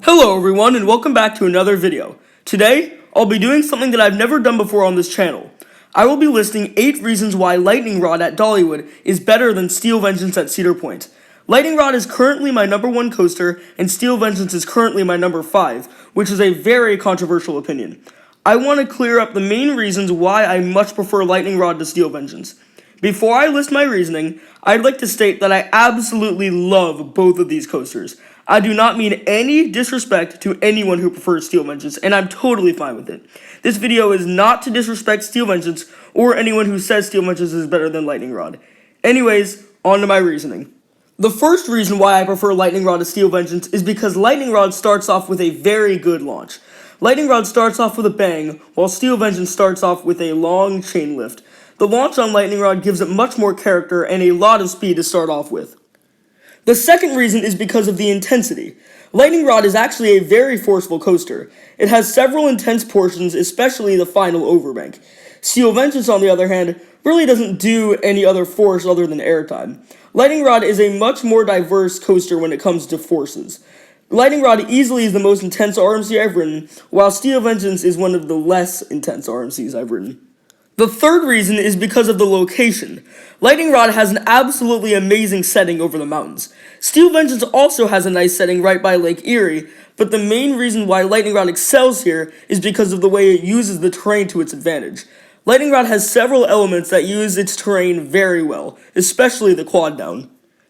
Hello everyone and welcome back to another video. Today, I'll be doing something that I've never done before on this channel. I will be listing 8 reasons why Lightning Rod at Dollywood is better than Steel Vengeance at Cedar Point. Lightning Rod is currently my number 1 coaster and Steel Vengeance is currently my number 5, which is a very controversial opinion. I want to clear up the main reasons why I much prefer Lightning Rod to Steel Vengeance. Before I list my reasoning, I'd like to state that I absolutely love both of these coasters. I do not mean any disrespect to anyone who prefers Steel Vengeance, and I'm totally fine with it. This video is not to disrespect Steel Vengeance or anyone who says Steel Vengeance is better than Lightning Rod. Anyways, on to my reasoning. The first reason why I prefer Lightning Rod to Steel Vengeance is because Lightning Rod starts off with a very good launch. Lightning Rod starts off with a bang, while Steel Vengeance starts off with a long chain lift. The launch on Lightning Rod gives it much more character and a lot of speed to start off with. The second reason is because of the intensity. Lightning Rod is actually a very forceful coaster. It has several intense portions, especially the final overbank. Steel Vengeance, on the other hand, really doesn't do any other force other than airtime. Lightning Rod is a much more diverse coaster when it comes to forces. Lightning Rod easily is the most intense RMC I've ridden, while Steel Vengeance is one of the less intense RMCs I've ridden. The third reason is because of the location. Lightning Rod has an absolutely amazing setting over the mountains. Steel Vengeance also has a nice setting right by Lake Erie, but the main reason why Lightning Rod excels here is because of the way it uses the terrain to its advantage. Lightning Rod has several elements that use its terrain very well, especially the quad down.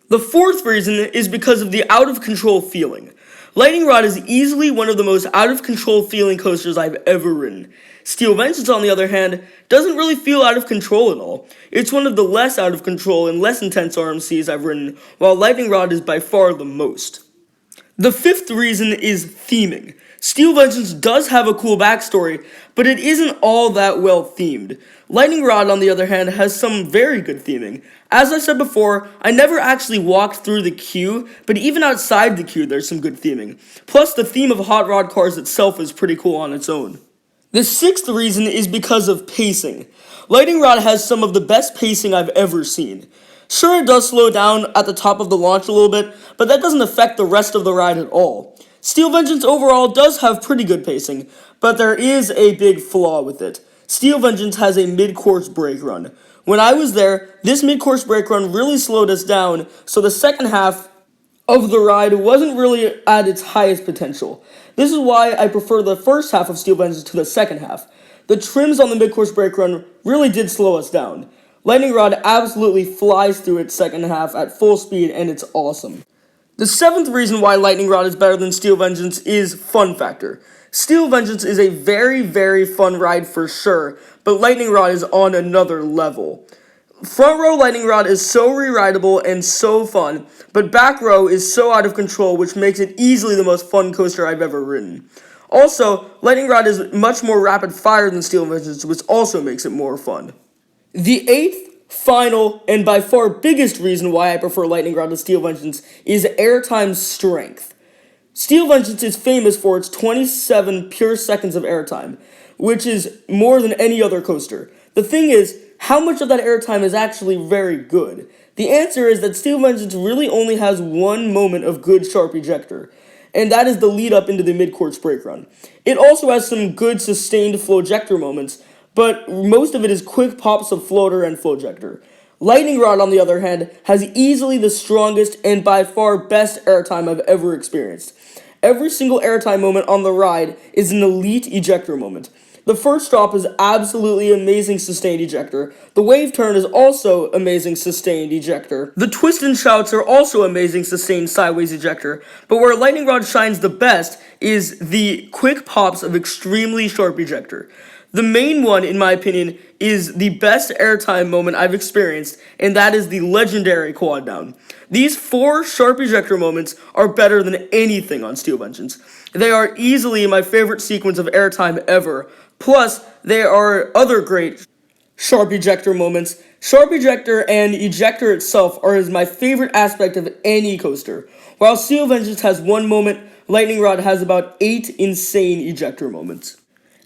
The fourth reason is because of the out-of-control feeling. Lightning Rod is easily one of the most out-of-control feeling coasters I've ever ridden. Steel Vengeance, on the other hand, doesn't really feel out of control at all. It's one of the less out of control and less intense RMCs I've ridden, while Lightning Rod is by far the most. The fifth reason is theming. Steel Vengeance does have a cool backstory, but it isn't all that well themed. Lightning Rod, on the other hand, has some very good theming. As I said before, I never actually walked through the queue, but even outside the queue there's some good theming. Plus, the theme of hot rod cars itself is pretty cool on its own. The sixth reason is because of pacing. Lightning Rod has some of the best pacing I've ever seen. Sure, it does slow down at the top of the launch a little bit, but that doesn't affect the rest of the ride at all. Steel Vengeance overall does have pretty good pacing, but there is a big flaw with it. Steel Vengeance has a mid-course brake run. When I was there, this mid-course brake run really slowed us down, so the second half of the ride wasn't really at its highest potential. This is why I prefer the first half of Steel Vengeance to the second half. The trims on the mid-course brake run really did slow us down. Lightning Rod absolutely flies through its second half at full speed, and it's awesome. The seventh reason why Lightning Rod is better than Steel Vengeance is fun factor. Steel Vengeance is a very fun ride for sure, but Lightning Rod is on another level. Front row Lightning Rod is so re-rideable and so fun, but back row is so out of control, which makes it easily the most fun coaster I've ever ridden. Also, Lightning Rod is much more rapid fire than Steel Vengeance, which also makes it more fun. The eighth, final, and by far biggest reason why I prefer Lightning Rod to Steel Vengeance is airtime strength. Steel Vengeance is famous for its 27 pure seconds of airtime, which is more than any other coaster. The thing is, how much of that airtime is actually very good? The answer is that Steel Vengeance really only has one moment of good sharp ejector, and that is the lead up into the mid-course brake run. It also has some good sustained flow ejector moments, but most of it is quick pops of floater and flow ejector. Lightning Rod, on the other hand, has easily the strongest and by far best airtime I've ever experienced. Every single airtime moment on the ride is an elite ejector moment. The first drop is absolutely amazing sustained ejector. The wave turn is also amazing sustained ejector. The twist and shouts are also amazing sustained sideways ejector. But where Lightning Rod shines the best is the quick pops of extremely sharp ejector. The main one, in my opinion, is the best airtime moment I've experienced, and that is the legendary quad down. These 4 sharp ejector moments are better than anything on Steel Vengeance. They are easily my favorite sequence of airtime ever. Plus, there are other great sharp ejector moments. Sharp ejector and ejector itself are my favorite aspect of any coaster. While Steel Vengeance has one moment, Lightning Rod has about 8 insane ejector moments.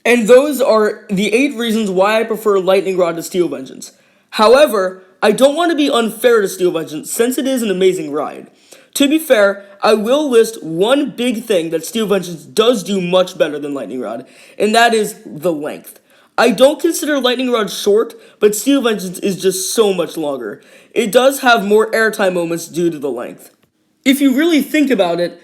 And those are the 8 reasons why I prefer Lightning Rod to Steel Vengeance. However, I don't want to be unfair to Steel Vengeance since it is an amazing ride. To be fair, I will list one big thing that Steel Vengeance does do much better than Lightning Rod, and that is the length. I don't consider Lightning Rod short, but Steel Vengeance is just so much longer. It does have more airtime moments due to the length. If you really think about it,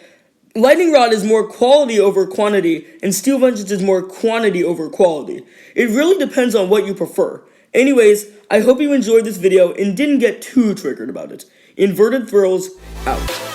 Lightning Rod is more quality over quantity, and Steel Vengeance is more quantity over quality. It really depends on what you prefer. Anyways, I hope you enjoyed this video and didn't get too triggered about it. Inverted Thrills, out.